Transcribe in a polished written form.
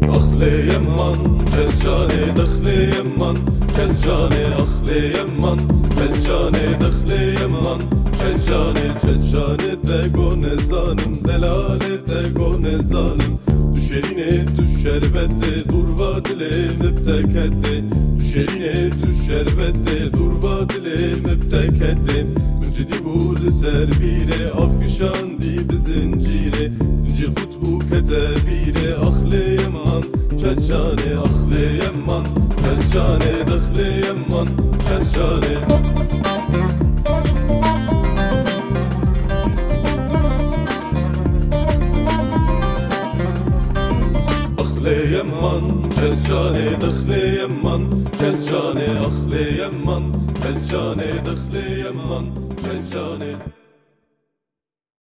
أخلي يمان كالجاني دخلي يمان كالجاني أخلي يمان كالجاني دخلي يمان كالجاني تقون زانم delale تقون زانم düşerine düş şerbette dur vadile müptekette düşerine düş şerbette dur vadile müptekette müntedi bul serbire afgüşandi bizincire zincir kutbu ketebire ahli yaman kelcane ahli yaman kelcane dakhli yaman kelcane أخلي يمان كالجاني دخلي يمان كالجاني أخلي يمان كالجاني دخلي يمان كالجاني